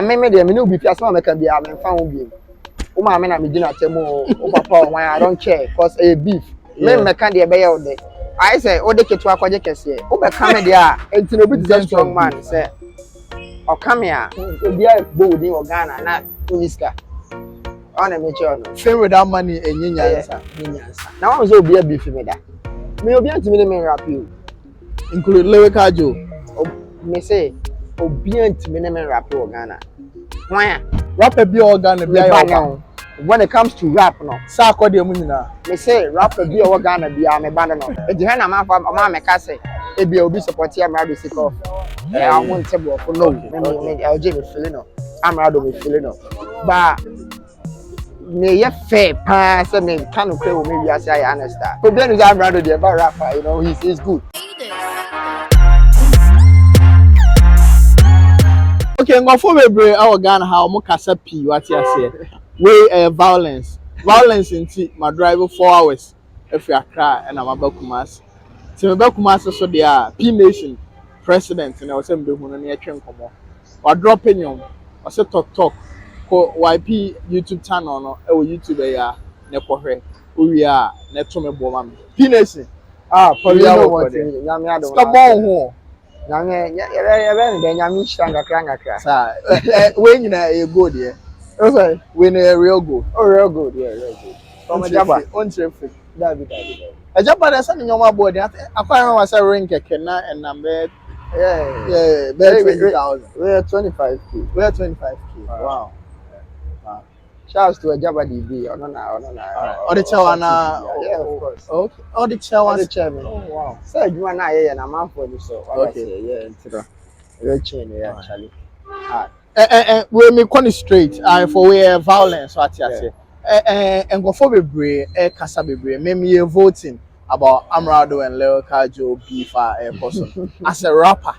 me dey me no be fiase ma can be am fa ho bi. O ma me na me gina temo o papa o I don't care cause a beef. Me me can dey be ye o de. I say o de ketu akwaje kese. O be ka me dey a enti no bi dey strong man say. O come here. Obi a bo within Ghana na uniska. On a mature no. Fame without money and nyansa. Now I'm so be a beef me da. Me obi anti me rap you. Include lyrical Joe. Me say obi anti me rap you Ghana. Why? Rapper be Ghana be now. When it comes to rap no. Sarkodie mu nyina. Me say rapper be Ghana be a me band no. E di na ma me ka say e be obi support Amerado sick off. I want to go for no. Me LJ me feeling no. Amerado me feeling no. But me ye fair pa say me can no play with me as I understand. Problem is Amerado the about rapper, you know, he's good. Okay, ngofo bebre our Ghana how mo kasa pi what you say. We violence in my drive 4 hours if you cry and I'm about Kumasi. So about Kumasi so they are P Nation president and I was saying be hu no na yetwe nkomo. Wa drop opinion. I say talk ko Ypee YouTube channel no e wo YouTube ya na kohwe. Owi a na to me bo ma me. P Nation. Polino what nyame adom. Stop ho. Nyame ye nyame shanga kra. Sa we nyina e go there. Okay, we a real good. Oh, real good, yeah, real good. From a Jabba, on trip. That be. A Jabba, there's something on my body. I can't remember a ring and number. Yeah, 20,000. We're 25K. We're 25K. Wow. Shouts to a Jabba DB. Oh, the chairman. Yeah, of course. Okay. Oh, the chairman. The chairman. Oh, wow. So, you and I, and I'm out for this. Okay, yeah, you're changing, actually. We me call it straight. For we violence, what you say. And go for bebre, kasa bebre. Me voting about Amerado and Lyrical Joe beef a person as a rapper,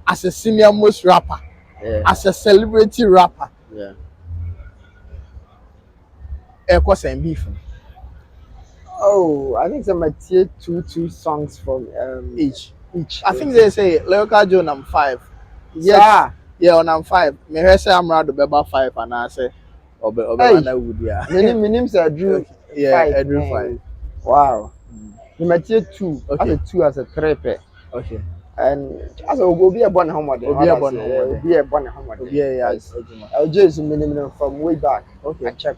as a senior most rapper, as a celebrity rapper. Yeah. Course and beef. Oh, I think some tier two songs from each. I think they say Lyrical Joe number 5. Yes. Yeah, on 5. Me hear say Amerado beba 5 and I say obe na wood ya. Minim say Drew. Yeah, Drew 5. Wow. You tier 2. Okay. As a 2 as a 3 pair. Okay. And as a obi a born home. Obi a born home. Yeah. LJ is minimum from way back. Okay. I check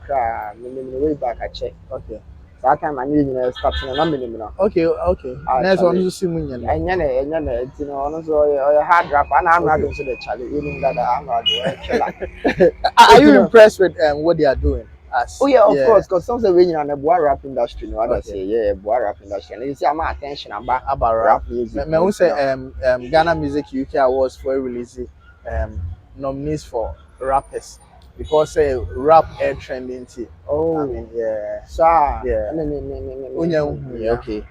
minimum way back I check. Okay. So I time I need starting na minimum. Okay. Next one you see me nya. Enya you know also hard rap and I'm not going to the challenge even that I'm not doing. Are you impressed with what they are doing? Oh yeah, of course, because some say we in the boy rap industry, no other say yeah, boy rap industry. And you see my attention about rap music. Me who say Ghana Music UK Awards for releasing nominees for rappers because rap air trending tea. Oh, I mean, yeah. So Yeah, okay.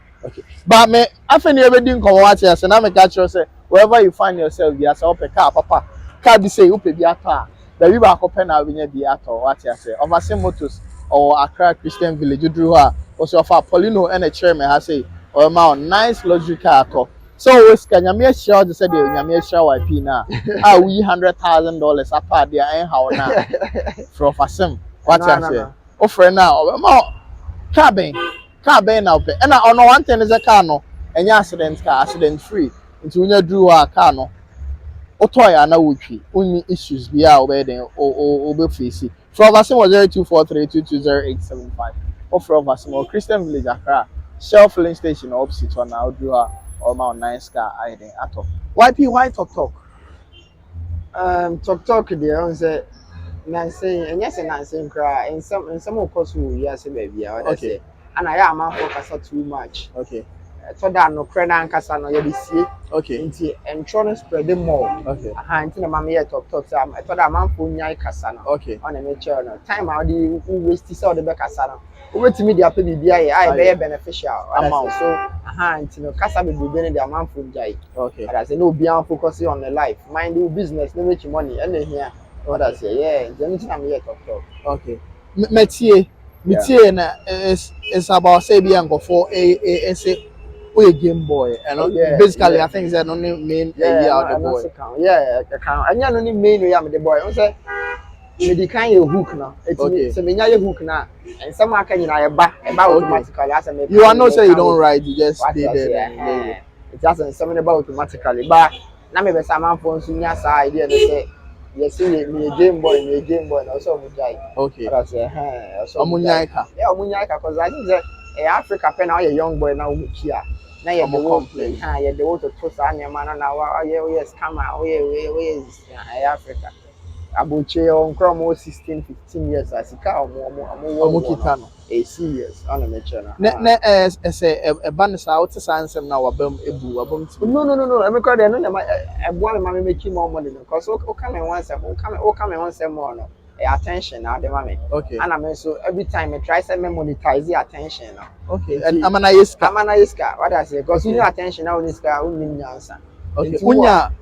But me, I think you ever didn't come watch us, and I'm a catcher say wherever you find yourself, you say up a car, papa. Car be say up a car. The river open out when be at or what you say. Over same motors or Accra Christian Village, you drew her. Also, of a Polino and a chairman has say or a nice luxury car talk. So, can you make sure to say the make sure Ypee now? Are we $100,000 apart there? Ain't how now from for some what you say? Offer now, more cabin now. And I know one thing is a car no, and your accident free. Into when you drew a car no. Otoya na wutwi only issues be a obeden o face from Vasim was 0243220875 or from Vasim Christian Village Accra Shell filling station opposite one now do a or nice car hiding at all. Ypee why talk talk there on say Nancy and yes and Nancy cry in some of course who yes baby I say and I am focus too much. Okay. So that no credit and kasa no you see. Okay. Nti entro spread them more. Okay. Nti na mama here talk am. I thought that man for nyai kasa no. Okay. On a nature no. Time how the waste so the be kasa no. Wait me dey pay bibia I be beneficial. Amount. So nti no kasa be be the man for nyai. Okay. I say no be focusing on the life. Mind your business, no make money. And here what I say yeah, nti na me here talk. Okay. Metie na is about say be go for say a Game Boy, and basically I think that only main the boy. Yeah, and you only main we am the boy. On say me di kan your hook now. It's so me nya your hook now. And some can you na eba automatically as me. You are not say you don't ride, you just stay there. It doesn't something about automatically. But na me be some man phone so nya sa idea they say yes see me Game Boy na so mo jai. Okay. But I say so Omunyaika. Yeah, Omunyaika cause I think that Africa pen now a young boy now Mukia. Now you the complain. You the water to Sanya man now. Oh yes, come out. Africa. Abuche on Chromo 16, 15 years as a cow. Kitano. A serious on a mature. A banner out to sign some now abum ebu. No. I'm a I want to make him more money because come and once more. No. Attention now, the mommy. Okay. And I mean, so every time I try to monetize the attention now. Okay. And I'm an Iska. What I say? Because you know attention now, Iska, we need answer. Okay. Unya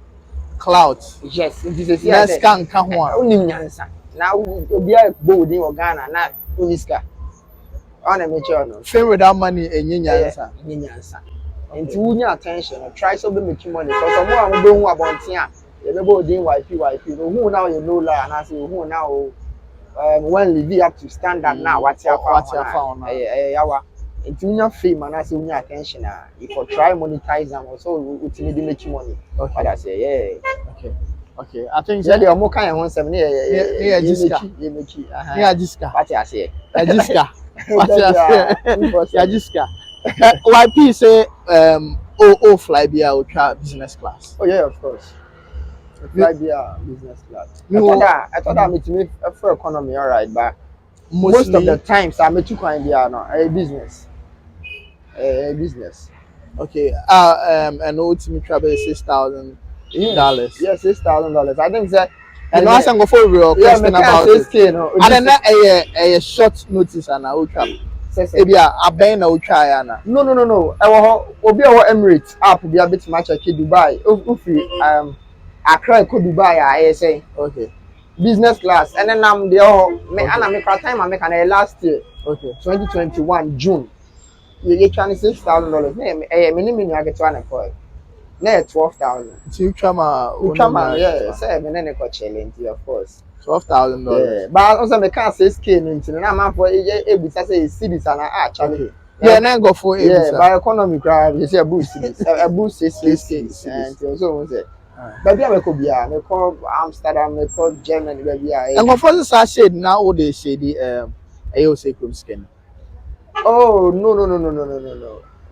cloud. Yes. This is yes. Can kahwa. We need answer. Now we be a bold in Ghana. Now Iska. On a mature no. Fame without money and answer. Answer. And to unya attention, try to be making money. So some more I'm going about here. You know, doing Ypee. Who now you know and I say who now when Ypee up to standard now, what's your phone? It's your fame and I say your attention. If you try monetize them also it's need to make you money. Okay. But I say Okay. I think that the more kind of 170 yeah Jiska. What I say? Jiska. What I say? Jiska. Ypee say fly be out business class. Oh yeah, of course. Fly be business class. I thought that me for economy alright, but most of the times I too kind a business. A business. Okay. And ultimate travel is $6,000. Yeah, $6,000. I think that. And I go for real question about it. And then a short notice and I will travel. Maybe I been a try na. No. Obi our Emirates app be a bit much like Dubai. Ufi Accra to Dubai I say. Okay. Business class and then I'm there me and I make time I make an last year. Okay. 2021 June. You can $6,000. Me I get one for. Na 12,000. So you come yeah, say me na ko challenge of course. $12,000. Yeah, but also me can say scale into na man for ebisa say cities and actually. Yeah, na go for ebisa. Yeah, by economy crowd you say boost cities. A boost cities and so on say. Baby I go bia, me call Amsterdam, me call Germany baby I. And go for say shade now all dey shady ayo say come skin. Oh, no.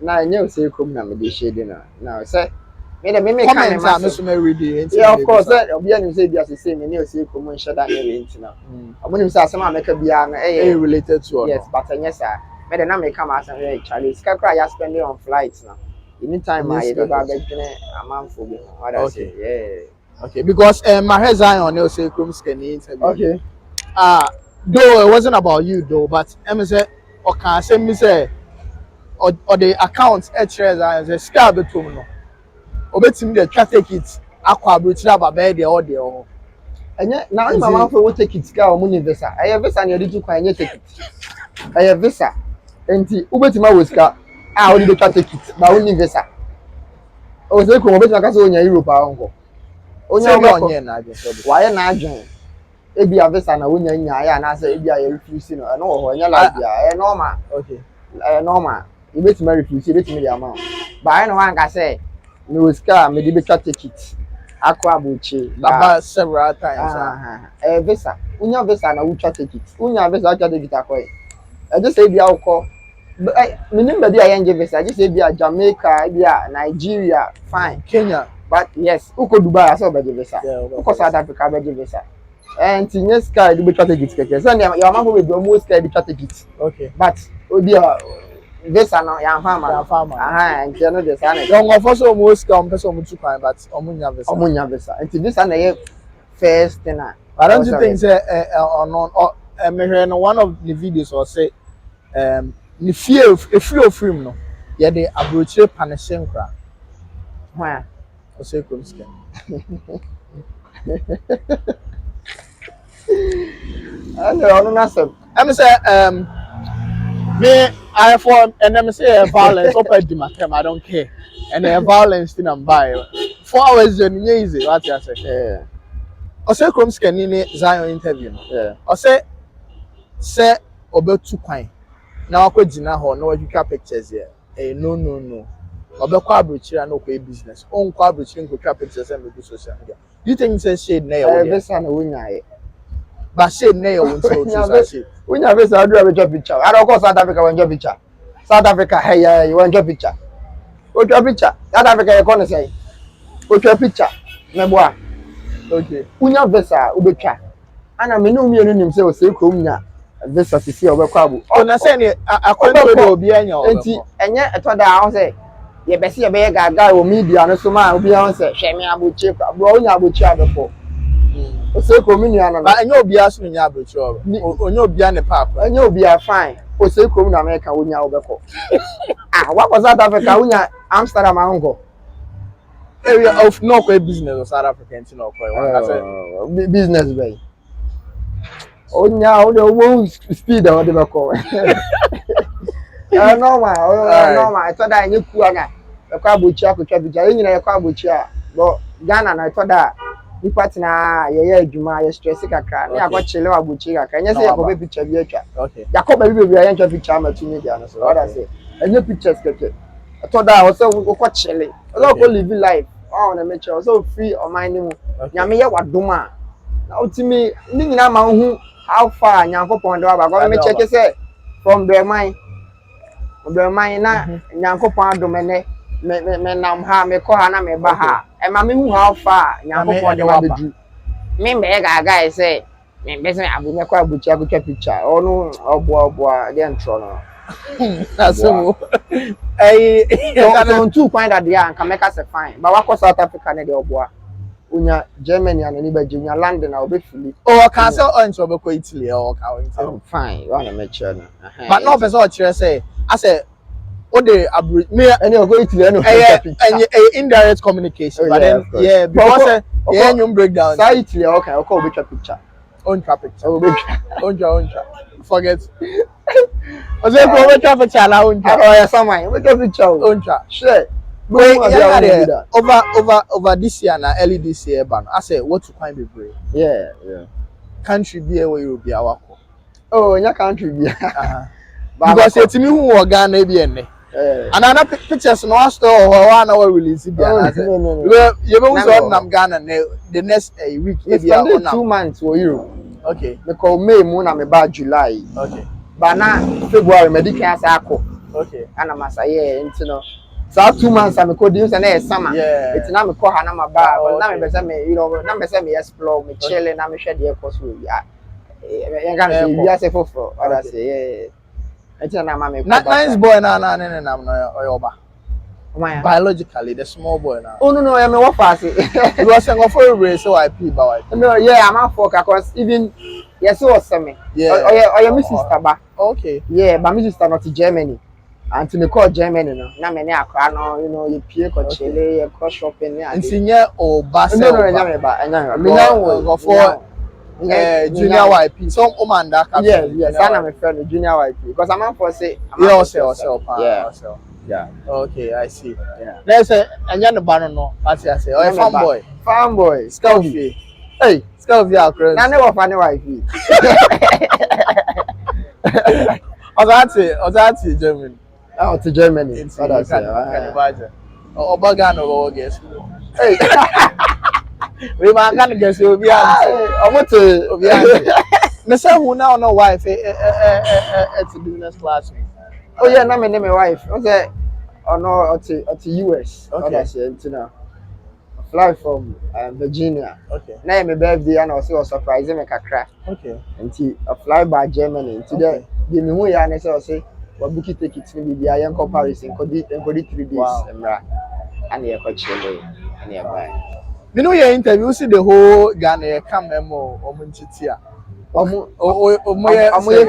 Na nyo say come na me dey shady na. Now say me comment me read it. Yeah, of course. Obi anu say bi as say me ne say come nshare that na enti na. Omo say asem ameka bia na related to. Yes, but yes me na me come as an Charlie. Ska cry ya spending on flights now. Anytime I do ba begin amanfo bi. What I say? Yeah. Okay, because my Zion you say come skin interview. Okay. Though it wasn't about you though, but say okay, say me say or the account Zion say ska betum no. Obetimi dey try take it akwa abrochira aba dey all dey oh. Enye na im mama for take it ka o mu visa. Eye visa na dey tukwan enye take it. Eye visa. Enti ubetimi awosika o dey try take it ba o ni visa. O say ko obetimi ka say onya Europe a onko. Onya onye na adwen so. Wa ye na adwen. Ebi a visa na onya nya ya na say ebi a ye refuse no. E no ho nya la bia. E normal. Okay. Normal. Ubetimi refuse, ubetimi dey amount. Ba I no wan ka say no scar me dey try take it. Akwa abuchi about several times. Visa. Unya visa na we try take it. Unya visa try take it akoy. I just say bia ukọ. Me nimba dia yenje visa. I just say bia Jamaica, bia Nigeria, fine. Kenya. But yes, uko Dubai aso be visa. Uko South Africa be visa. And tinye scar dey try take it keke. So your mama we do almost scar dey try take it. Okay. But odia visa no ya farmer. And you know the sana. Young for so most come person mutu kwan but omunya visa. Omunya visa. And visa na ye first thing na. I don't think say on one of the videos or say the fear of film no. Yeah they abrochire punishing kra. Why? O say come skin. And no na say. I'm say me I for and them say violence up at the matter, I don't care. And the violence thing I'm buying. 4 hours journey easy, what you say? Yeah. I say come scanning Zion interview. Yeah. I say about 2 coin. Now I could dinner hall, no you can pictures here. Eh, no. Obe kwa abrochira no kwa business. On kwa abrochira go trap pictures and do social media. You think say shade na your there? Vesa na wunya ye. But shade na your won so shade. Wunya vesa adu abejo picture. I don't go South Africa when your picture. South Africa hey you want your picture. What your picture? South Africa you gonna say. What your picture? Me boa. Okay. Wunya vesa ubetwa. Ana me no mienu nim say o say ko wunya. Vesa sisi obekwa abu. Oh na say ni akwento de obi anya obekwa. Enti enye etoda ho say ye bese ye be gaga o media no so ma obi an say hwe me abuchi kwa bro onya abuchi abefo o say ko mi nua no ba enye obi aso nya abuchi obo onye obi an pa kwa enye obi a fine o say ko mi na America onya obeko ah wa ko South Africa onya Amsterdam ango area of no kwa business of South Africa enti no kwa business bay onya o de speed o de beko normal etoda enye ku ana ekwa abuchi akotwa bija enyina ekwa abuchi a bo Ghana na etoda nipa tina ye adwuma ye stress kakra na akochele abuchi kakra enye se yakobe picture bi atwa okay yakobe bi ya ntwa picture ma tu media no so what I say enye pictures keke etoda o se ukochele o go live life na make sure so free o mind mu nyame ye wadoma na otimi ni nyina ma hu how far nyankopon de wa ba me check say from the mind Obe man na nyankopon adomene me nam ha me ko ha na me ba ha e ma me hu how far nyankopon de wa bedu me me gaga say me be say abu me ko abuchi akotwa picture onu obo dey ntro no aso so two find that there and can make us fine but what South Africa na dey obo unya Germany and ni baje unya London na obe fili oh can say on to obe ko Italy or ka fine wanna make sure no but no person o kire say I say what the me any of it no indirect communication but then yeah because you break down site okay I call picture on traffic on forget I say go traffic chala on oh yeah someone we get picture on share over this year na early this year ban I say what to find be brave yeah country be where you be our oh nya country be because it me who Ghana be enne and another pictures no store or one hour release be no you be so nam Ghana the next week maybe on 2 months for Europe okay because May mo na me ba July okay but na February me di kan sa akọ okay ana masaye enti no so 2 months am ko di so na summer it's na me ko ha na ma ba na me be say me na me say me explore me chill na me hwe de course we ya can say you say for other say it's na ma me nice boy na no oyoba biologically the small boy now oh no I me what fast you was saying for race so Ypee ba no yeah I'm for because even yes was me oh yeah my sister ba okay yeah but my sister not in Germany and to me call Germany no na me ne akra no you know Ypee ko chele you cross shopping and ntinye o ba se no enya me go for junior Ypee so man that yes and I'm a friend junior Ypee because I'm for say yeah okay I see yeah let's say anya no ba no what you say oh farm boy Strongman hey Strongman akra na ne wo fa ne Ypee Ozati Germany oh to Germany what say Obaga no guess hey we man can guess obi to obi me say who now no wife it's business class oh yeah na me name my wife o say no at US okay you know fly from Virginia okay na my birthday and also surprise me kakra okay until I fly by Germany until the me hu ya na say we book ticket ni bia yan comparison ko di 3 days emra and ye ko chile and ye buy me know your interview see the whole Ghana come memo omunchitia omo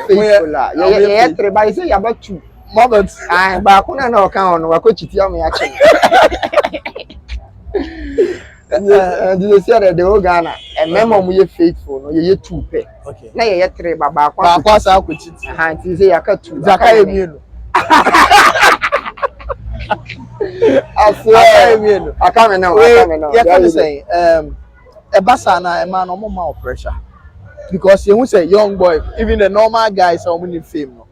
faithful la ye 3 by say ya about 2 moment ah ba ko na o kan on wa ko chitia me ya che and you see that the whole Ghana and memo mo ye faithful no ye 2 pe okay na ye 3 ba ko sa ko chiti aha ti say ya ka 2 zaka emienu I swear. I can't know. Yeah, can say a basana a man no more pressure. Because you say young boy, even the normal guys are only fame no.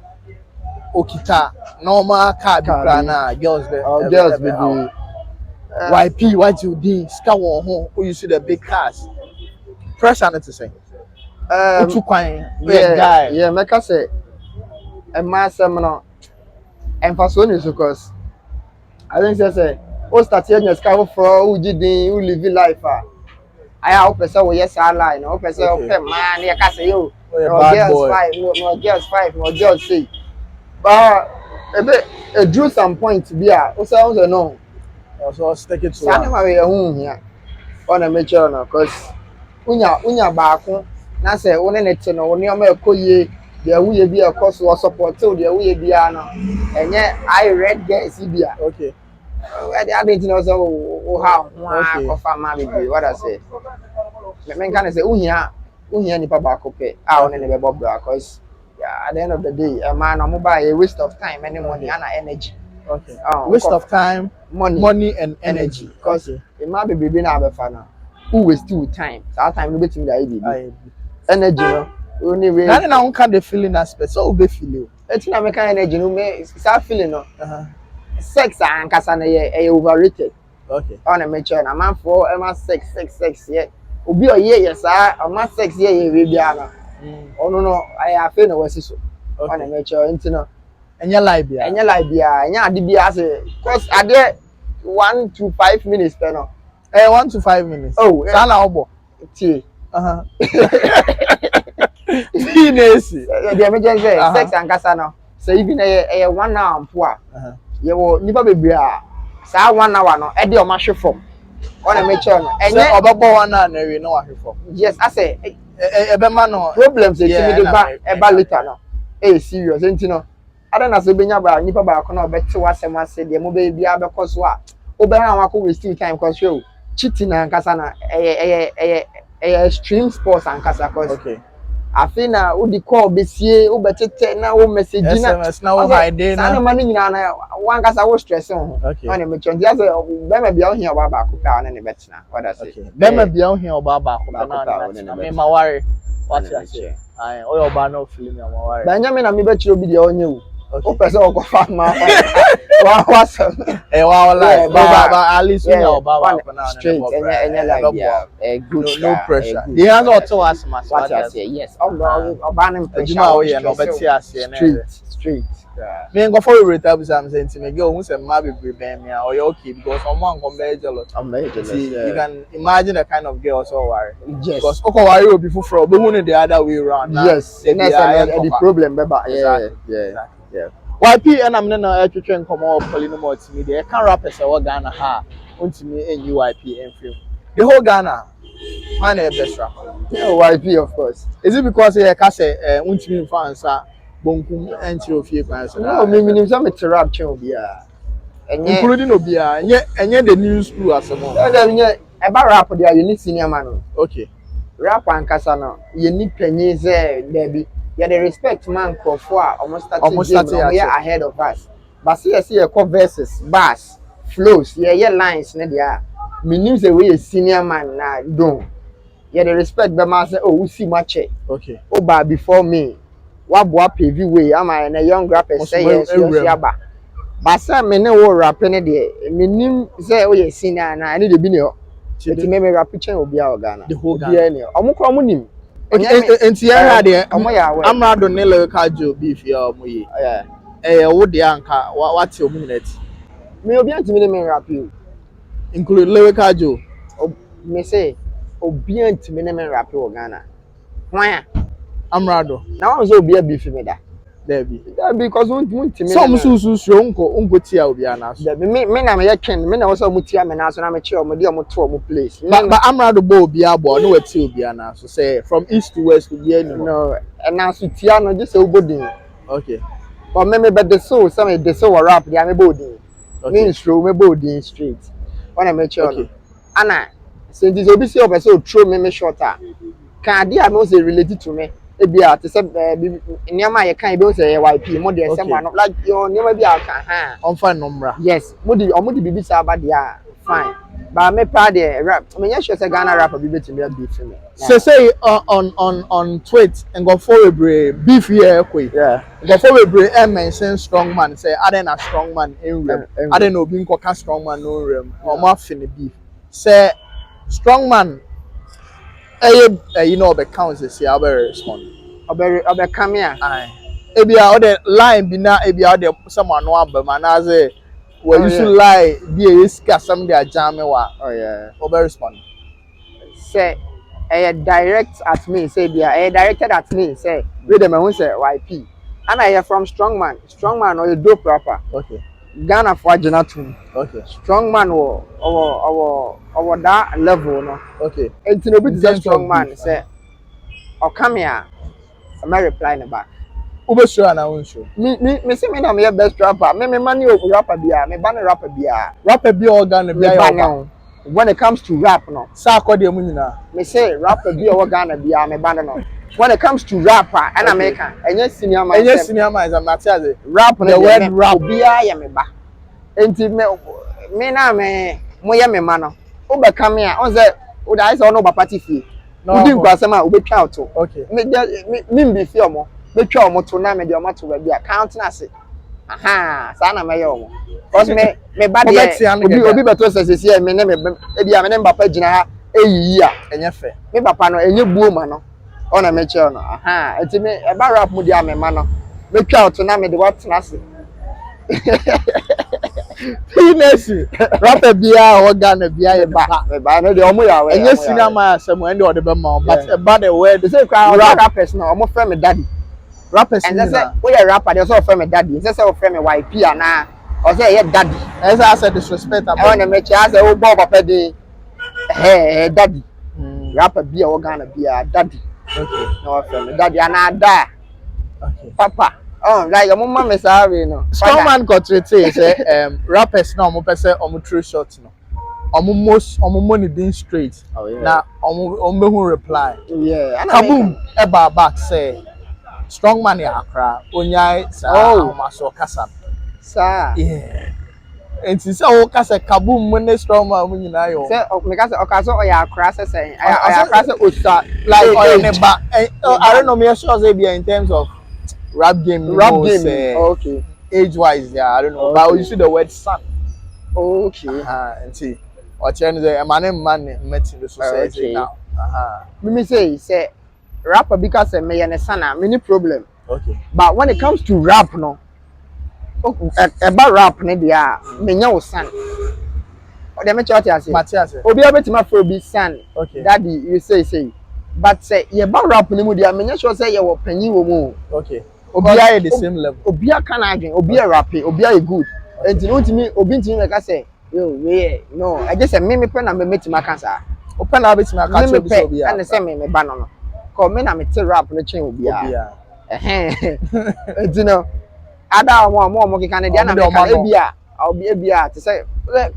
Okita, normal car na girls there. Girls be the Ypee, what you did, scout home, who you see the big cars. Pressure not to say. Too quiet, guy. Yeah, make us say a mass seminar and for Sony because I think say oh start here your scout for who did who live life. I hope so yes I lie, no person okay man, you can say you girls 5, no girls 5, no girls 6. But a drew some point to be also no. Also stick it to Sana ma we hu hia. Ona make sure no cause unya baako na say one net no one o ma ekoye de awuye bi cause wo support o de awuye bia no. Enye I red girls bia. Okay. I didn't know so how kofa ma be what I say. Me can say uhia nipa baako pe one ne be bobra cause yeah, at the end of the day, a man or mobile a waste of time and money and energy. Okay. Waste of time, money and energy. Because it might be baby now fan. Who waste two time? So our time we betting the energy, no. Only way. Now I can't the feeling aspect. So be feel. It's not make energy. No, me start feeling no. Sex and kasana ye overrated. Okay. On a make sure na man for sex yeah. Obi o ye yes a man sex ye we bia oh no, I feel no was so. On a make sure into no. And your life, and your life, and your DBS. Cause I did 1 to 5 minutes, no. 1 to 5 minutes. Oh, Sana obo. Tea. Teenage. The emergency sex and kasano. So even a 1 hour and poor. You will never be bria. Sa 1 hour no. Eddie or mash from. On a make sure. And then about 1 hour, no, no, I from. Yes, I say. No problems eba later no serious enti no ada na so benya ba nipa ba ko na obete wasem ase de mo be bia be koso a obera wa ko waste time cause show cheating and kasa na extreme sports and kasa cause okay afina wo di call be sie wo betete na wo message na SMS na wo hide na na mani nyina na wan kasa wo stress on on me chon dia say be ma bia ohia ba ba ko ka na ne betina what I say be ma bia ohia oba ba ko na me ma worry what you say ai o oba no feeling ya ma worry ba nya me na me be chiro bi dia onye wu o pese o ko fa ma wa so wa life ba at least ya oba ba ko na straight enye like good no pressure the answer to us mas what I say yes oba na pressure o ye no beti ase na straight me go for rate up some sense me go who say ma be ben me or you okay because someone come very jealous you can imagine the kind of girl so worry yes because oko worry obi fufuro be who the other way around yes the problem beba yeah Ypee and I'm na etwetwe nkomo polynomal media can rappers e wo Ghana ha ontimi enyi Ypee enfim the whole Ghana man e best rapper Ypee of course is it because you ka say ontimi fansa bonkum entiro fie kwan so no me minim say me rap chen obia including obia enye the new school asemo enye e ba rap dia you need senior man okay rap and kasa no you need penye say there yeah, the respect man for almost ahead of us. But see a verses, bars, flows, yeah, lines, yeah. Means the way a senior man na do. Yeah, the respect the man say, oh, we see much. Okay. Oh, but before me, what boy PV way? Am I a young rapper say yes, but some men no rapping there. Meaning say, oh, yeah, senior and I need to be near. It's me rap pitching will be our Ghana. The whole Ghana. I'm enti ya ha de Amerado ne local job beef ya omoye wo de anka wate omunity me obi antimi ne me rap you include local job me say obi antimi ne me rap you Ghana hwan Amerado na won so obi beef me da there because won timi some susu onko tia obi ana so me na me yeken me na wo so mutia me na so na me che omo de omo to omo place but Amerado bo obi abo no wati obi ana so say from east to west to here no and na so tia no just say obodin okay but me be the so some the so rap dia me bodin me show me bodin straight when I me che no ana say this obi say obi so throw me shorter can dia no say related to me ebia te say niam ye kan be o say Ypee mo de say mo like your niam bia kan ha on fine number. yes mo di bibi sa ba dia fine but me pa de rap me nya sure say Ghana rapper bi betimi a beef me say on tweet and go for beef here koi yeah go for mention Strongman say I then a Strongman in rem I then obi nko ka Strongman no rem o ma fini beef say Strongman you know be count say I be respond obe come here ebia o de line bi na ebia o de someone no abama na say well you should lie be a sika some dey jam wa oh yeah obe respond say direct at me say bia directed at me say we dem who say Ypee and I hear from Strongman or a dope rapper okay Ghana for Aginatum okay Strongman or that level no okay and to be the Strongman say or come here I may reply in back ube sure na won sure me say me na me best rapper me money o rapper bia me ban rapper bia organ bia when it comes to rap no Sarkodie mu nyina me say rapper bia organ bia me ban no when it comes to rapper and American enya senior man is am not say rap the word rap bia ya me ba enti me na me mo ye me ma no o be come here on say o da say no ba party fee udi nkwasem a o be twa auto okay me be fee omo be twa omo to na me de omo to ba bia count na say aha sa na me ye omo cause me ba de obi beto say me ne me e bia me ne papa gina ha eyiyi a enye fe me papa no enye buo ma no ona me che no aha enti me e ba rap mu dia me ma no me twa auto na me de what na say penis rapper bia organ bia ye ba no de omo ya we enye senior man asem and the be ma but about the word they say rappers no omo friend me daddy rappers and they say we are rapper they also friend me daddy they say we friend me Ypee ana or say yeah daddy as I said disrespect about I want to make sure say o boy papa dey daddy rapper bia organ bia daddy okay no friend me daddy ana da okay papa oh like your mama me sorry no Strongman got to say rappers now omo pese omo true shot no omo money being straight na omo who reply yeah kaboom eba back say Strongman ya akra onyai sa omo so kasa sa yeah and say o kasa kaboom mo ne Strongman mo nyina yo say me kasa o kasa o ya akra say akra say osta like o ne ba I don't know me sure say be in terms of rap game okay age wise yeah I don't know but you see the word son okay and see or change the man met in the society now me say rapper because me and son me ni problem okay but when it comes to rap no about rap ne dia me nya wo son o de me choti ase Matias obi obetima for be son okay daddy you say but say ye about rap ne mu dia me nya sure say ye wo panyi wo mu okay obi are the same level obi aka na adwen obi are rap obi are good enti no ntimi obi ntimi me ka say yo we no I just say me pen na me metima ka sa o pen na betima ka so bi so obi and say me ba no ko me na me te rap no chen obi a enti no ada mo kika ne dia na me ka ebi a te say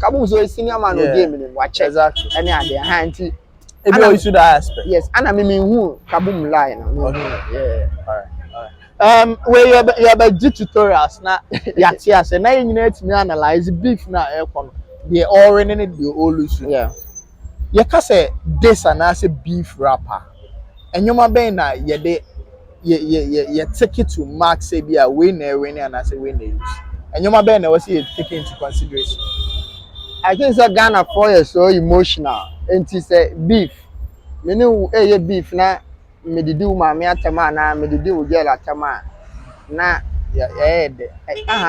kabum so senior man no game ni wa check exactly any ade enti ebi o issue that aspect yes ana me hu kabum line no yeah all right where you have tutorials na yatia say na nyina etimi analyze beef na ekon the all in the all lose yeah you can say this and I say beef rapper enyoma ben na ye de ye take it to mark say be a winner and I say win lose enyoma ben na we say take into consideration I think say Ghana 4 years so emotional and it say beef me know beef na me didi uma me atema na me didi wo gel atema na de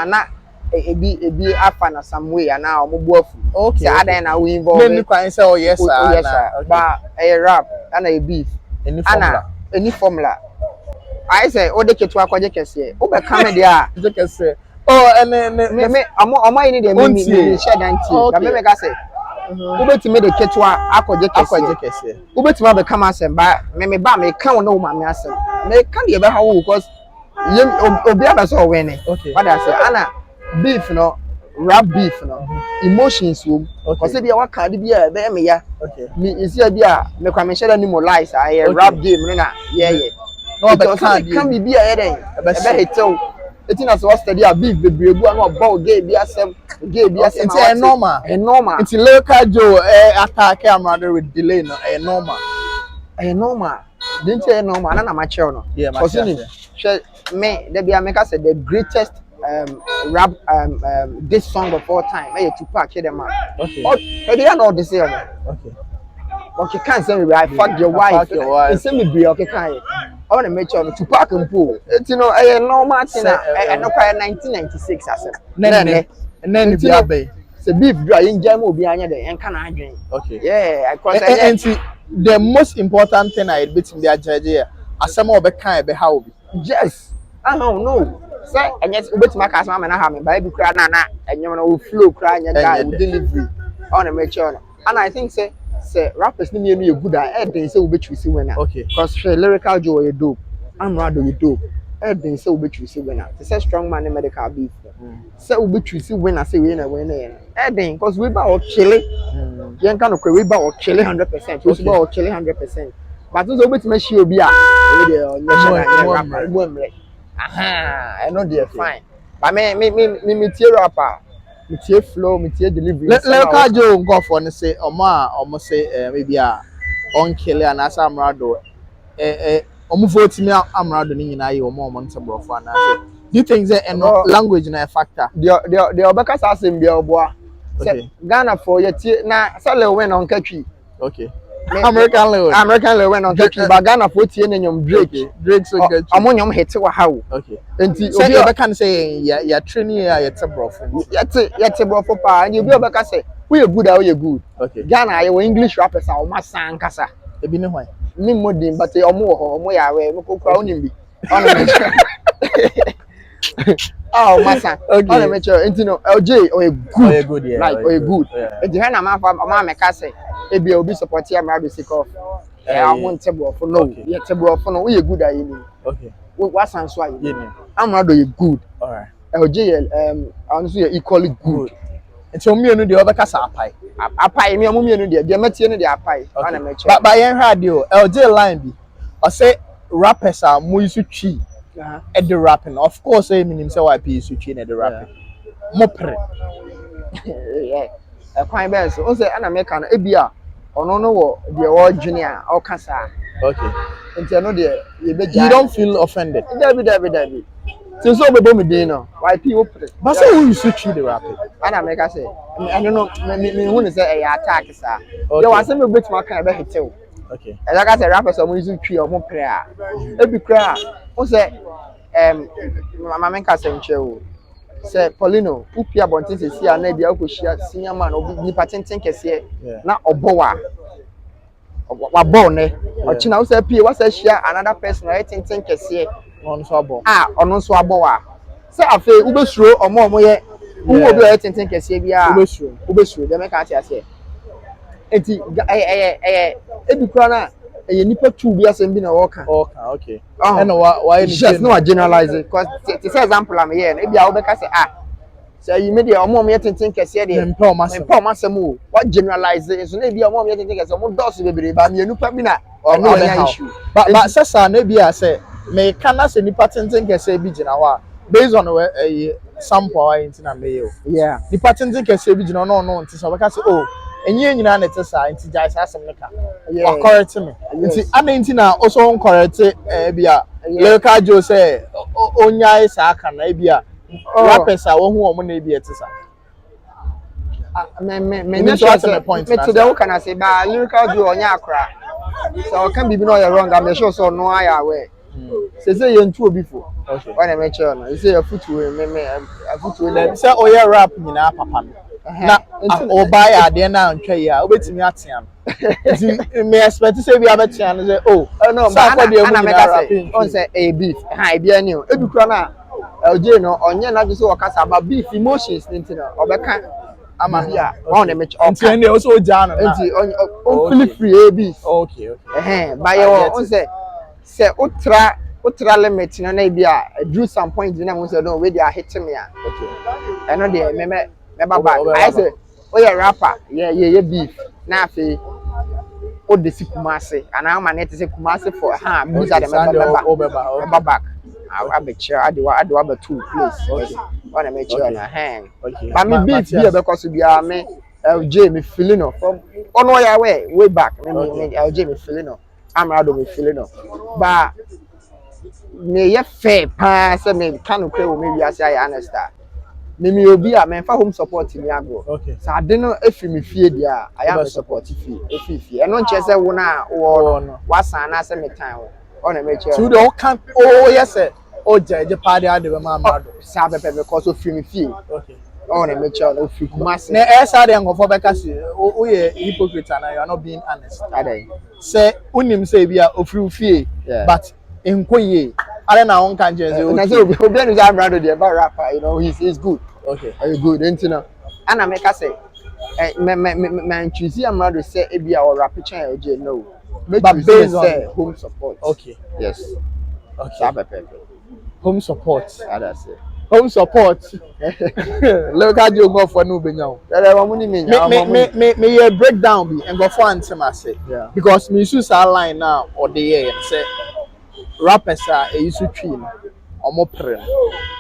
na ebi afa na some way na omobo afu okay say adan na we involve me kwa say oh yes sir but rap and a beef any formula I say o de ketu akwaje kese o be come there je kese oh and me omo yin dey me share dan tea na me ka say ubetime de ketu akwaje kese ubetima be come asem ba me ba me kan wo na wo ma me asem me kan de be ha wo because obi aba so win okay what I say ana beef no rap beef no emotions wo because say bia wa kan de bia be me ya okay me isi bia me kwa me share ni mo lies rap game no na yeah No be can be a heading. Ebe hito. Eti na so study a beef bebre bu na ball game bi asem it's a normal. Normal. It's local Joe attack Amerado with delay no normal. Normal. Didn't say normal na ma che no. Yeah, because me there be America said the greatest rap this song of all time. Hey Tupac hear them out. Okay. Oh, they are not the same. Okay. Okay, can't say me I fuck your wife. It's me be okay can. I want to make sure Tupac and Pool. It's normal thing. I know quite 1996 as and then be abe. Say beef dry in jam will be anya there and can I drink. Okay. Yeah, and see the most important thing I bit in the judge here. As some of the kind be how be. Yes. I don't know. Say and yes, ubet my cast man na ha me buy be cry na and you know flow cry and guy delivery. I want to make sure. And I think say rappers ni me good at then say we choose winner. Okay. Because lyrical Joe you dope. Amerado you dope. Then say we choose winner. Say Strongman in medical beef. Say we choose winner say winner. Then because we about killing. You can of we about killing 100%. We about killing 100%. But those we to make sure be a rapper. Aha, I know they're fine. But me tear rapper. Me tear flow, me tear delivery. Let Joe go for and say almost say maybe on kill and as Amerado vote me Amerado ni nyina ye omo nte brofo na say do you think that language na a factor the obeka say asem bia oboa say Ghana for ye tie na sale when on katwi okay American level when on katwi but Ghana for tie na nyom Drake so katwi amonyom hete wa hawo okay enti obi obeka say ya training ya yete brofo yete brofo pa and obi obeka say we good how you good okay Ghana ye English rappers a o masan kasa ebi ne hwan ni modin but omo ya we mo kokura onimbi oh masa okay on make sure ntino LJ or a good yeah, like or a good e dey na ma meka say e be obi support ya Amerado sick of I want table for no yeah table for no we good ayi ni okay what san so ayi ni Amerado you good all right LJ also equally good nti omienu de obeka sa apai me omienu de matie no de apai on make sure but yen hard o LJ line bi o say rappers are mo isu twi at the rapping of course I mean say Ypee isu twi at the rapping mo pre yeah kwan be so o say ana make na ebia ono no wo de wo dwene a o kasa okay nti no de ye beja you don't feel offended David so be me dey no Ypee wo pre but say who isu twi the rapping ana make say I don't know me who say e attack sa you want say me betima kan be hitew okay like I said rappers omo isu twi omo pre a ebi kra o say mama men ka say nche o say Paulino upia bontin se sia na bia akohia senior man obi ni patenten kese na obowa wa ball ne o china o say pie wa say hia another person na tenten kese on so abo ono so abowa say afa ubesuro omo ye wo obi o tenten kese bia ubesuro dem ka ati ase enti ebi kra na nipa two bi asem bi na woka okay and why just no generalize it because to say example am here e bia wo be ka say say you media omo me tenten kese de empo masem o what generalize it so na bia omo me tenten kese omo dose bebere ba me nipa bi na ono anya issue but sasa na bia say me kana say nipa tenten kese bi gina wa based on sample into na me o yeah nipa tenten kese bi gina no nti so be ka say oh enye nyina na te sa nti jai sa asem neka wa correct me nti anenti na also correct bia local Joe say onyai sa aka na bia rappers a wo hu omo na bia te sa me so at the point me to the wo kana say ba lyrical Joe onya akra so can be no wrong I'm sure so no aya we say you ntu obi fo okay when I make sure no say your foot we me foot we say oya rap nyina papa no na o buy ade na ntwa ya obetimi atia no me expect say we abetia no say no Sarkodie mu na on say a beef ha e bia ni o ebi kura na LJ no onye na just wakasa about beef emotions nti no obeka ama bia on the match nti ene o so ja no nti on feel free a beef okay but you on say ultra limit no na bia drew some point na mo say no we dey hit me okay eno dey me baba I say oh yeah rapper yeah beef na afi o de si Kumasi and I'm an to say Kumasi for ha because I remember back. I be chair I do have a two place. Want to make sure on a hand. But me beef here because we are me LJ me Filino from on way back. Me LJ me Filino. Amerado me Filino. But me ye fair pa say me can play with me we say I understand. Me obi a me fa home support me ago. So I don't know if me fear dia I am support fee. If e no nche say wo na wo wasan na say me time on a make sure. So the can yes sir. Oh je party ade be ma Amerado. Sa pepe because of free me fee. On a make sure no free Kumasi. Na esa de ngofo be ka say o ye hypocrite and you are not being honest. Ade. Say unim say bia ofri fee but enkoye I na on kan je say o. Na say obi no say Amerado dey about rapper, you know, he's good. Okay. Good, ain't you know? And I make us say, man, choose Amerado say it be our rapper channel, no. But based on home support. Okay. Yes. Okay. Home support. That's it. Home support. Look at you go for no benyao. Me breakdown be and go for answer I say. Yeah. Because me use our line now or the year and say rappers are a use to train or more parent.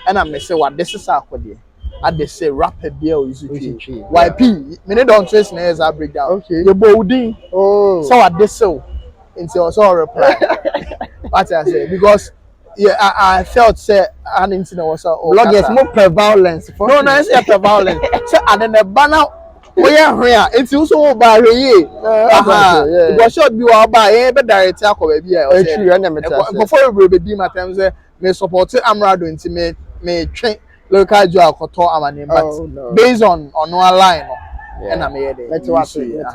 And I may say what this is Sarkodie. I they say rapper beer is Ypee. Ypee. Me don't trace na as I break down. Okay. You bolding. Oh. So what they so until also reply. What I say because yeah, I felt say an incident was bloggers more prevalence. No, it's a prevalence. Say and then the banner oh yeah here it's also by ye. Because should be our by but direct talk over here. Before you be my time say me support Amerado into me train local job koto amane but based on no line and I made it. Let's watch it.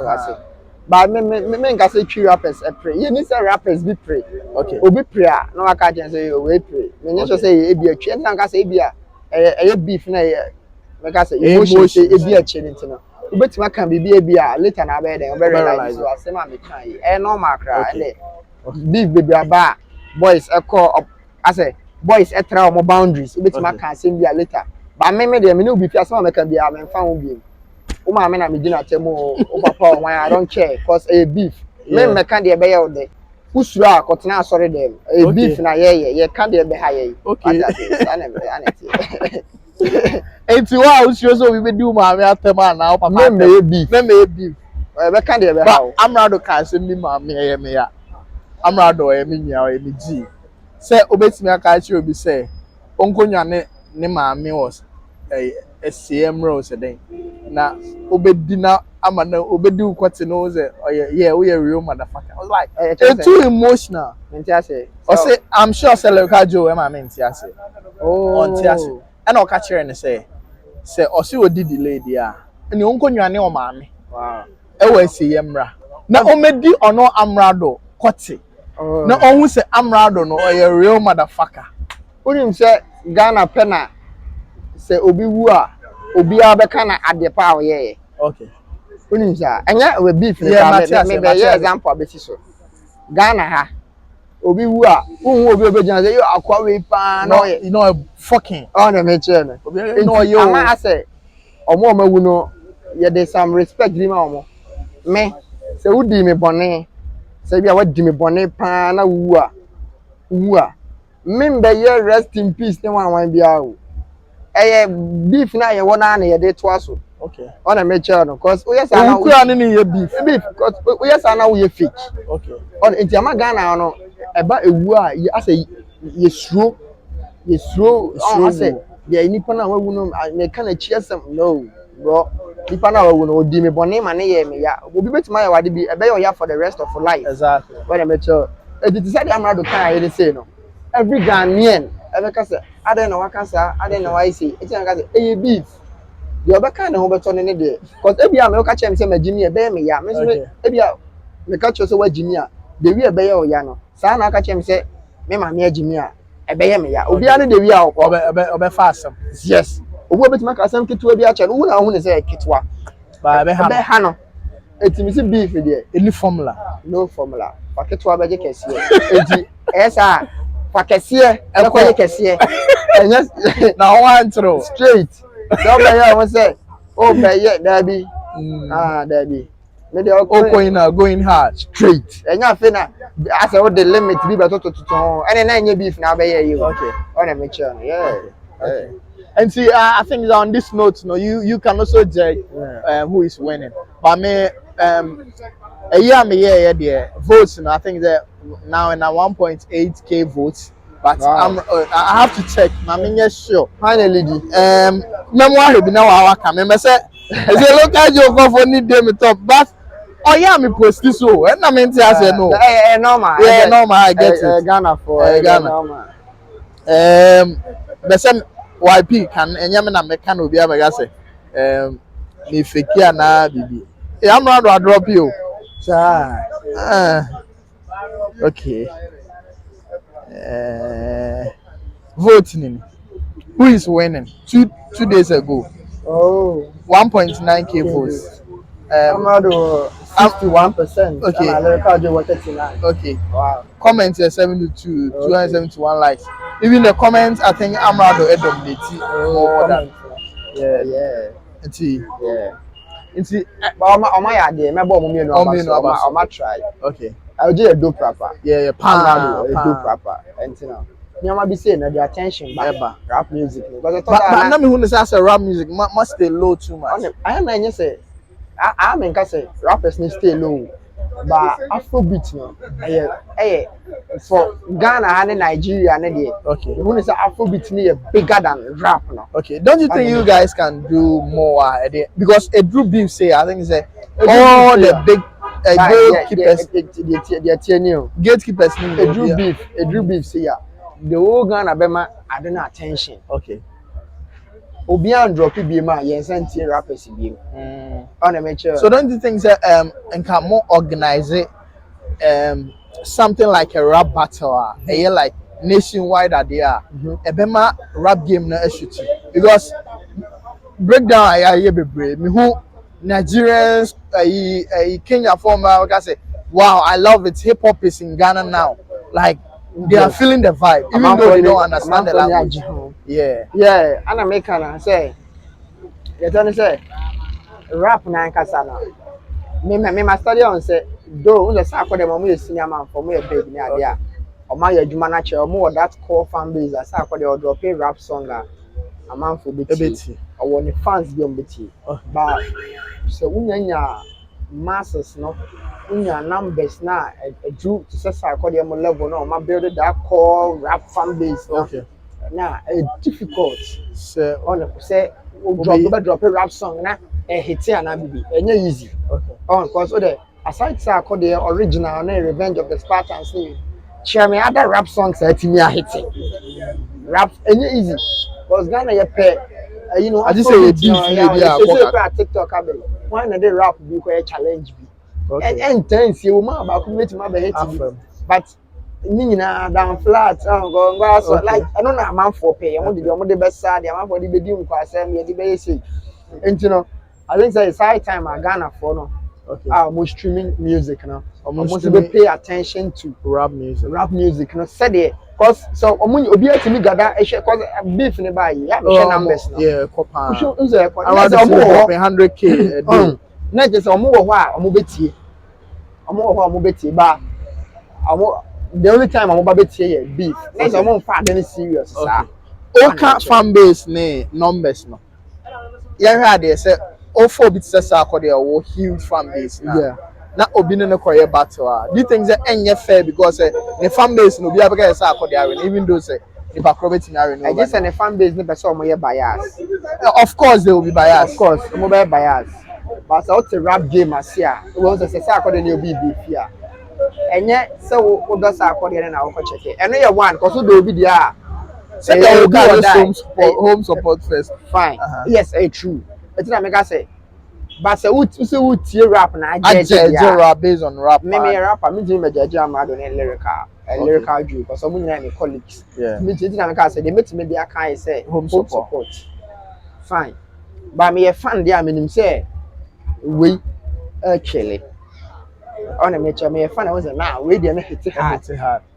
But me can say true rappers pray. You need say rappers be pray. Okay. Obi pray no I can say we pray. Me just say e be a tree na can say e be a beef na e can say emotion say e be a tree ntina. Obetima kan be be a later na be dem realize so asem am kan e normal cry and beef baby aba boys e call I say boys etra omo boundaries obetima kan say be a later. But me dey me no be asem am kan be a me fa ho bi. Uma me na me gina temo o papa o I don't care cause a beef me can dey be ye ode usura akotena asore dem a beef na ye can dey be high okay enti wa usuro so we be do ma me atema na o papa me beef be can dey be how Amerado can say me ma me ya Amerado e me nya o e me ji say obetimi aka chi obi say onkonwa ne ma me was SCM rose then na obedi na amana obedi ukwati no say yeah we are real motherfucker. I was like it's too emotional. Say I'm sure say local Joe e ma me ntiase. Oh ntiase. And o ka kire ne say o se odi delay dia. Ni onkonwa ne o ma me. Wow. E wa SCM ra. Na o medi ono Amerado kwati. Na ohun say Amerado no o real motherfucker. Unim say Ghana pena say obi wu a obi abeka na adepa oye. Okay. Unim say anya we beef me be example abeti so. Ghana ha obi wu a unhu obi obegina say you akwa we pa no you know fucking on the mention. No you ama say omo mawu no ye dey some respect give me omo. Me say udi me bone say bia wadi me bone pa na wu a member ye rest in peace ne wan bia o. Beef na ye wona na ye dey to aso. Okay. On a make sure no cause we yes na we are ni ye beef cause we yes na we fake. Okay. On enti ama Ghana no eba ewu a ye ase ye suro on ase ye nipa na wawu no me kan a chiesem no bro nipa na wawu no odi me bone ma ne ye me ya obi betima ya wade bi ebe ya for the rest of life. Exactly. When I make sure it is said Amerado kan ye say no every Ghanaian ever can say I don't know what can say I don't know why say it's can say eh beef the other kind of beto ne dey cause ebia me ka chem say magini e be me ya me so ebia me ka cho say wagini a the we e be ya o ya no sa na ka chem say me ma me agini a e be ya me ya obi ane the we a obe fa asem yes obo betima ka asem ketewa bi a che no hu na hu ne say ketewa ba be ha no etimi say beef dey any formula no formula pa ketewa be je kese enti esa Pakesiye, ekoye kesiye. Na one throw straight. So be here we say, oh be here Debbie. Debbie. Me dey going hard. straight. Enya fe na as all the limit bi be to. And na enya beef na be you. Okay. On a make sure. Yeah. Okay. And see, I think on this note, you can also judge who is winning. But me, a year the votes, I think that now in a 1.8k votes. But wow. I have to check. I mean, yes, sure. Finally, memoir be now our come. Me say, it's a local joke for need them top, but oh yeah, me post this so. And I mean, I say no. Normal. Yeah, normal. I get it. Ghana for Ghana. Normal. The same Ypee can enyame na meka na obi abega say me fake na bibi e Amerado I drop you okay voting who is winning two days ago 1.9k votes Amerado 51%. Okay. And Lyrical Joe was 39. Okay. Wow. Comments 72, 271 likes. Even the comments, I think Amerado dominating more than. Yeah. Yeah. But my idea, my bomb me no ma try. Okay. I will do a do proper. Yeah. Amerado do proper. And you know. You be saying that the attention by rap music. But I know me who say rap music must stay low too much. I am not say I mean say rappers need stay low. But Afrobeat no for Ghana and Nigeria and there. Okay. You say Afrobeat is bigger than rap now. Okay. Don't you think you guys can do more because a group beef say I think say all the big gatekeepers a group beef say the whole Ghana bema I don't know attention. Okay. Obian drop it be ma yensantie rappers be on a mature. So don't you think that and can more organize it something like a rap battle like nationwide that they are a bema rap game na shoot because breakdown I hear be brave me who Nigerians Kenya former I say wow I love it hip hop is in Ghana now like they are feeling the vibe even though they don't understand the language. Yeah, and I make an say, you don't say rap na nkasa na. Me my study on say though the Sarkodie mama is senior man for me a big near there. O ma ya djuma na che o mo that core fan base as Sarkodie or drop a rap song a man for beti. I want the fans be on beti. But so unya masses no unya numbers na a drew to say Sarkodie mo level no ma build that core rap fan base. Okay. Now difficult so on say drop a rap song na hit and bibi enye easy on cause the aside Sarkodie original na Revenge of the Spartans ni share me other rap songs that me are hitting rap enye easy cause Ghana you pay you know I just say TikTok abel why na dey rap be ko challenge be intense you ma ba ko meet ma be hit but Nina down flat go so like I don't know a man for pay I'm the best side I'm for the be dim kwa say me the be say you know I think say it's high time I Ghana for no almost streaming music now almost pay attention to rap music no said it cause so obi atimi gada cause beef ne buy ya be numbers now yeah copa around 100k a day na just omo wo ho a omo betie ba the only time I'm about to hear beef. Next, I'm on fat serious. Okay, fan base ne numbers no. Yeah, had they say all 4 bits Sarkodie or huge fan base. Yeah. Now obi no koye battle. Do you think that any fair because the fan base no be able to Sarkodie even though say if I probably no. I just say the fan base no person more bias. Of course they will be biased. Of course, mobile bias. But out the rap game as here. It was a Sarkodie no be beef here. And yet, so what does Sarkodie and I will check it. And no one, because we will be there. Say home support first. Fine. Yes, true. But then I say, but say who tier rap na judge rap based on rap. Me rapper, me do me judge Amerado and lyrical Jew because some of my colleagues. Yeah. Me did I say they make me their kind say home support. Fine. But me a fan there me say we actually on a mature me a fan was now we dey hit hard.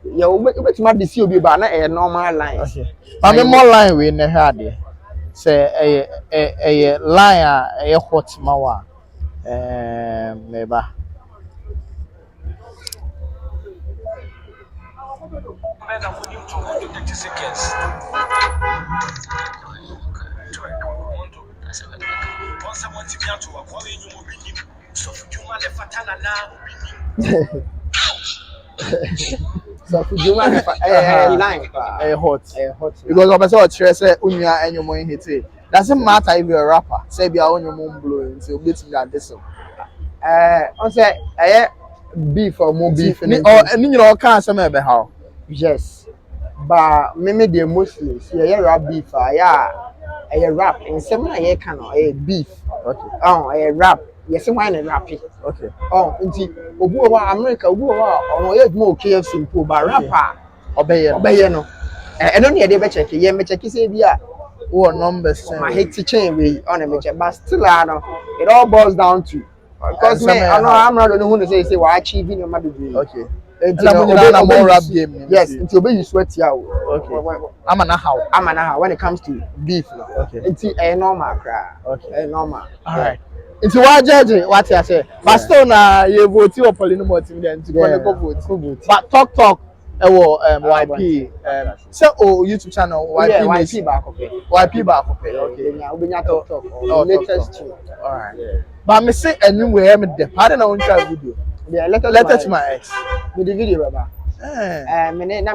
Yeah, we my this you be ba na a normal line. Okay. But me more line we na hard there. Say a line a hot mawa. Neighbor. So for you man line Hot. hot. Because I'm saying say unya enyo mo hit. Doesn't matter if you're a rapper. Say be onyo mo blowing so bit me that this. On say beef or more beef Ni you know can say me be how. yes. But me the Muslims yeah rap beef yeah rap and some na can beef. Okay. Oh rap. Yes, why not rap it? Okay. Oh, nti obu wa America obu wa on ye mo KFC mpo ba rapper obeye no eno ne dey be check ye me check say bia What numbers my hit chain we on me check but still no it all boils down to because me I know Amerado no who say wa achieve no ma be okay. And na more rap game. Yes, until you sweat ya. Okay. I'm an how when it comes to beef no. Okay. Until normal cry. Okay. Normal. All right. Into what judge what you say? But still na you vote or polynomial team then to go vote. But talk YP so YouTube channel YP back okay. YP back okay. Okay. Yeah, we talk. Latest too. All right. But me say anywhere me the pardon I want try video. Yeah, letter to my ex. With the video baba. Me na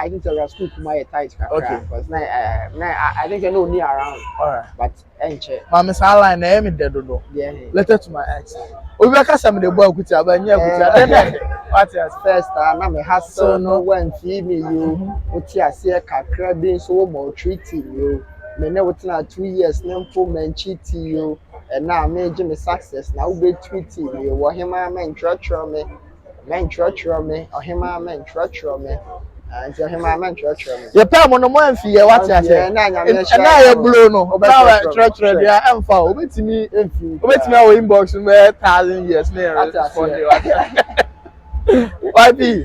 I think your school my tight okay. Because I think you know near around. All right. But enche. But me say line na me dead do. Yeah. Letter to my ex. Obi aka sam the boy kuti aba nya kuti. What is first na me hustle no wan fi me you. Uti ase kakra bi so mo treaty you. Me na wutina 2 years na mpo man cheat you. And now me give me success now we treaty you. Wo hima man trotro me. Men trotro me, or him man trotro me. And tell him I meant trotro me. Your pam on the one for you, what you say? And now you're blue no. About trotro, they are emphatic. Obey me, obey me our inbox in 1,000 years. YP,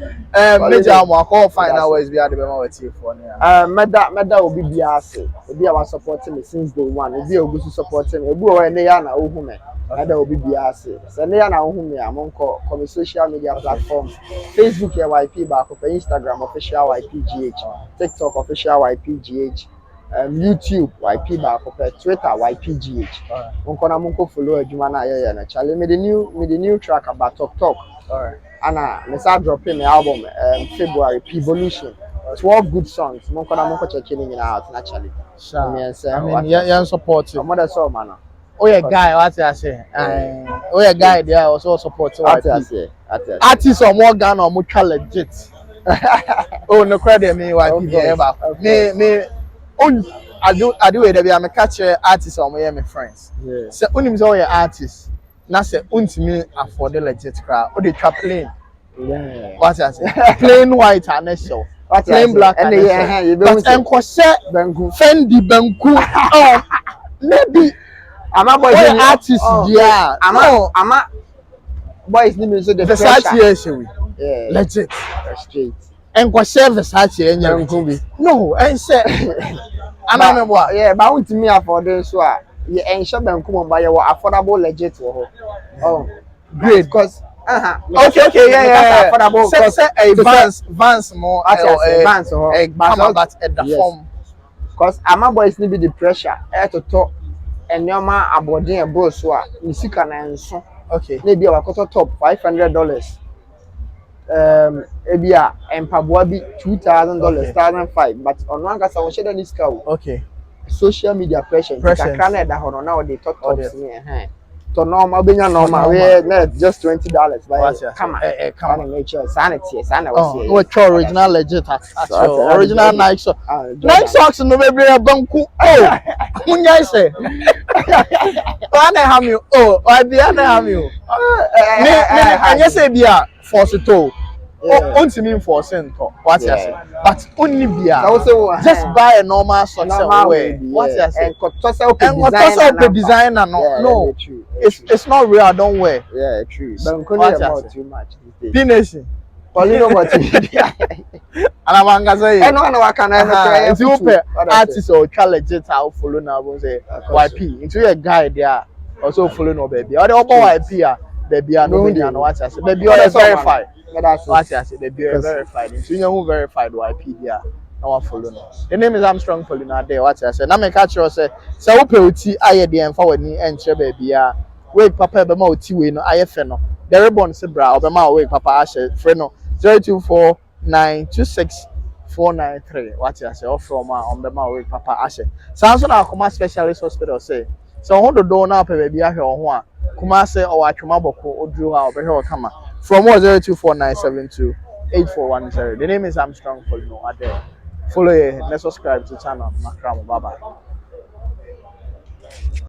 major mo call find out where is be at the Bema with for now. Meda will be biase. Obi a was supporting me since day one. Obi a go supporting me. Obi o na ya na ohu me. Meda will be biase. So na ya na ohu me among ko social media platforms. Facebook YP back up, Instagram official YPGH, TikTok official YPGH, YouTube YP back up, Twitter YPGH. Monko follow adwuma na ya na challenge me the new track about talk. All right. And I start dropping my album February Evolution. 12 good songs. Monko checking it out naturally. Sure. I mean, you support you. Mother saw man. Oh yeah, guy, what I say? Oh yeah, guy, they also support you. Artists or more Ghana or more legit. Oh no credit me YP ever. Me I do it be am catch artists or my friends. Yeah. So unim say your artist. Na say untimi afford the legit crowd. O dey trap plain. Yeah. What I say? Plain white and show. Plain black and but enkwose Fendi banku. Oh, maybe ama boys artist dia. Ama boys ni me so the Versace yeah. Legit. Straight. Enkwose Versace enya banku bi. No, and say anamebo. Yeah, but untimi afford the so yeah, and Shaban Kumba, you affordable legit. Oh, great, because okay, yeah, affordable. Say a Vans more, Vans or but at the form. Because Ama boys need the pressure to talk, and your man aboarding a bros who are Nisika and so. Okay, maybe our top $500. Ebia and Pabuabi $2,000, $1,005, but on one case I will share the discount. Okay. Social media pressure. Canada that now they talk tops me. To normal, being normal, we just $20. But come on, make sure sanity. Oh, what original legit? Original Nike socks. Nike socks no be a banku. Oh, munya say. Why na have you? Oh, why be na have you? Me say bia force it to. Only for cento. What you say? But only beer. Just buy a normal socks and wear. What you say? And designer no. It's not real. I don't wear. Yeah, true. But too much. Pinesi. Polino but. And I'm gonna say. I know can if you pay artists or legit, I'll follow now. Say YP. Into a guy there. Also follow no baby. Or the obo Ypee baby no be no what I say. Baby you verify. What I say baby you verified. So you who verified Ypee there. Now follow no. The name is Armstrong Paulina there what I say. Na me catch you say wo pe oti aye de emfa wani enche baby a. Wait papa be ma oti we no aye fe no. The ribbon se bra obema wait papa ashe free no 0249264993 what I say or from on the wait papa ashe. Sounds na Akoma specialist hospital say. So on the door now, baby, I hear on Kumase or Akamaboko or Drew or Behel Kama from 0249728410. The name is Armstrong Follow. Follow, let's subscribe to the channel. Bye bye.